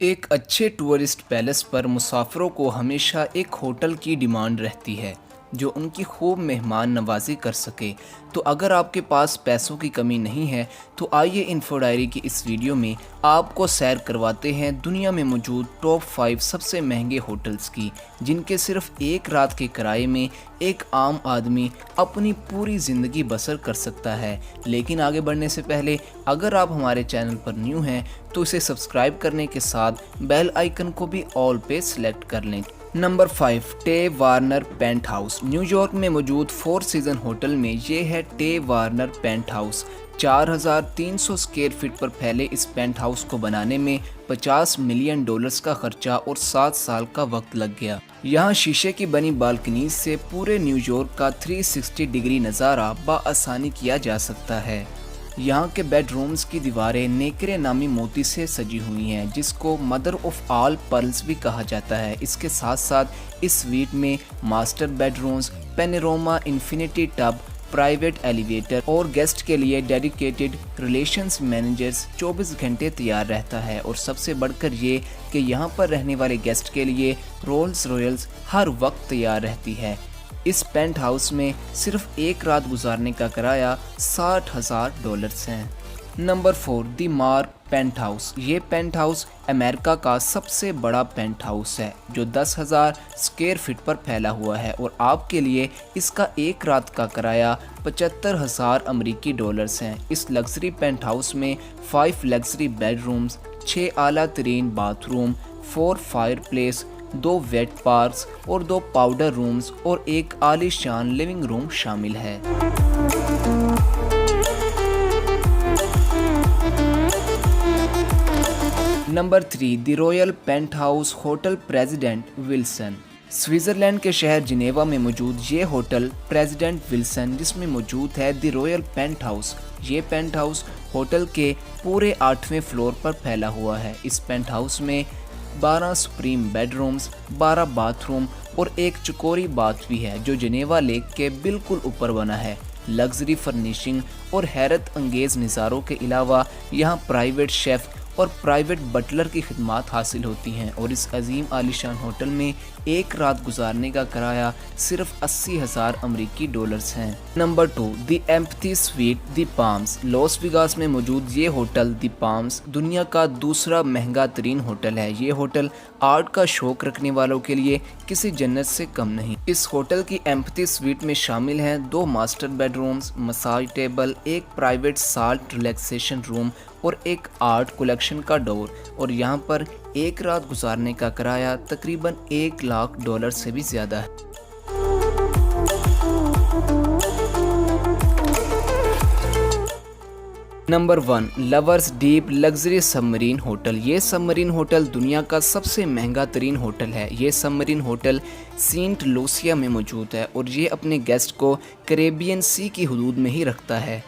एक अच्छे tourist palace पर मुसाफिरों को हमेशा एक होटल की डिमांड रहती है जो उनकी खूब मेहमान नवाजी कर सके। तो अगर आपके पास पैसों की कमी नहीं है तो आइए इन्फो डायरी की इस वीडियो में आपको सैर करवाते हैं दुनिया में मौजूद टॉप 5 सबसे महंगे होटल्स की, जिनके सिर्फ एक रात के किराए में एक आम आदमी अपनी पूरी ज़िंदगी बसर कर सकता है। लेकिन आगे बढ़ने से पहले अगर आप हमारे चैनल पर न्यू हैं तो इसे सब्सक्राइब करने के साथ बेल आइकन को भी ऑल पे सिलेक्ट कर लें। नंबर 5, टे वार्नर पेंट हाउस। न्यूयॉर्क में मौजूद 4 सीजन होटल में ये है the Warner penthouse. 4300 square feet पर फैले इस पेंट हाउस को बनाने में $50 मिलियन का खर्चा और 7 साल का वक्त लग गया। यहाँ शीशे की बनी बालकनी से पूरे न्यूयॉर्क का 360 डिग्री नज़ारा बआसानी किया जा सकता है। यहाँ के बेडरूम्स की दीवारें नेकरे नामी मोती से सजी हुई हैं, जिसको मदर ऑफ ऑल पर्ल्स भी कहा जाता है। इसके साथ साथ इस स्वीट में master bedrooms, panorama infinity tub, private elevator और गेस्ट के लिए डेडिकेटेड रिलेशंस मैनेजर्स 24 घंटे तैयार रहता है। और सबसे बढ़कर ये कि यहाँ पर रहने वाले गेस्ट के लिए रोल्स रॉयल्स हर वक्त तैयार रहती है। इस पेंट हाउस में सिर्फ एक रात गुजारने का किराया $60,000 है। Number 4, the Mark penthouse. ये पेंट हाउस अमेरिका का सबसे बड़ा पेंट हाउस है जो 10,000 स्क्वायर फीट पर फैला हुआ है और आपके लिए इसका एक रात का किराया $75,000 है। इस लग्जरी पेंट हाउस में 5 लग्जरी बेडरूम्स, 6 आला तरीन bathroom, 4 fireplace, 2 wet parks और 2 पाउडर रूम्स और एक आलीशान लिविंग रूम शामिल है। Number 3, the royal penthouse hotel president Wilson. Switzerland के शहर जिनेवा में मौजूद ये होटल प्रेसिडेंट विल्सन, जिसमें मौजूद है द रॉयल पेंट हाउस। ये पेंट हाउस होटल के पूरे 8वें फ्लोर पर फैला हुआ है। इस पेंट हाउस में 12 सुप्रीम बेडरूम्स, 12 बाथरूम और एक चकोरी बाथ भी है जो जिनेवा लेक के बिल्कुल ऊपर बना है। लग्जरी फर्निशिंग और हैरत अंगेज नज़ारों के अलावा यहाँ प्राइवेट शेफ़ और प्राइवेट बटलर की खिदमात हासिल होती हैं। और इस अजीम आलीशान होटल में एक रात गुजारने का किराया सिर्फ $80,000 है। Number 2, the empathy sweet the palms. Las Vegas में मौजूद ये होटल द पाम्स दुनिया का दूसरा महंगा तरीन होटल है। ये होटल आर्ट का शौक रखने वालों के लिए किसी जन्नत से कम नहीं। इस होटल की एम्पथी स्वीट में शामिल हैं 2 मास्टर बेडरूम्स, मसाज टेबल, एक प्राइवेट साल्ट रिलैक्सेशन रूम और एक आर्ट कलेक्शन का डोर। और यहाँ पर एक रात गुजारने का किराया तकरीबन $1,00,000 से भी ज़्यादा है। Number 1, lovers deep luxury submarine hotel. ये सबमरीन होटल दुनिया का सबसे महंगा तरीन होटल है। ये सबमरीन होटल सेंट लूसिया में मौजूद है और ये अपने गेस्ट को कैरेबियन सी की हदूद में ही रखता है।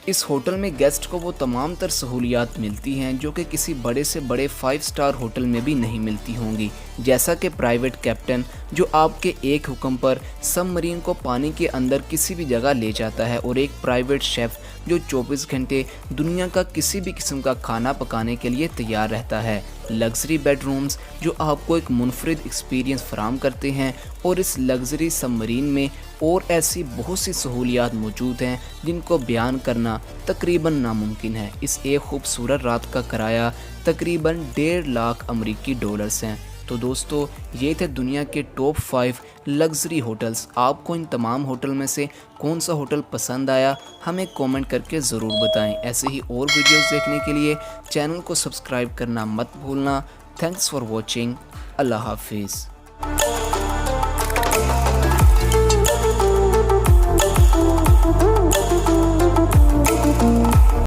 इस होटल में गेस्ट को वो तमाम तर सहूलियात मिलती हैं जो कि किसी बड़े से बड़े 5 स्टार होटल में भी नहीं मिलती होंगी, जैसा कि प्राइवेट कैप्टन जो आपके एक हुक्म पर सबमरीन को पानी के अंदर किसी भी जगह ले जाता है और एक प्राइवेट शेफ़ जो 24 घंटे दुनिया का किसी भी किस्म का खाना पकाने के लिए तैयार रहता है। लग्जरी बेडरूम्स जो आपको एक मुनफरिद एक्सपीरियंस फराहम करते हैं। और इस लग्जरी सबमरीन में और ऐसी बहुत सी सहूलियात मौजूद हैं जिनको बयान करना तकरीबन नामुमकिन है। इस एक खूबसूरत रात का किराया तकरीबन $1,50,000 हैं। तो दोस्तों, ये थे दुनिया के टॉप 5 लग्जरी होटल्स। आपको इन तमाम होटल में से कौन सा होटल पसंद आया हमें कमेंट करके ज़रूर बताएं। ऐसे ही और वीडियोस देखने के लिए चैनल को सब्सक्राइब करना मत भूलना। Thanks for watching. अल्लाह हाफिज़।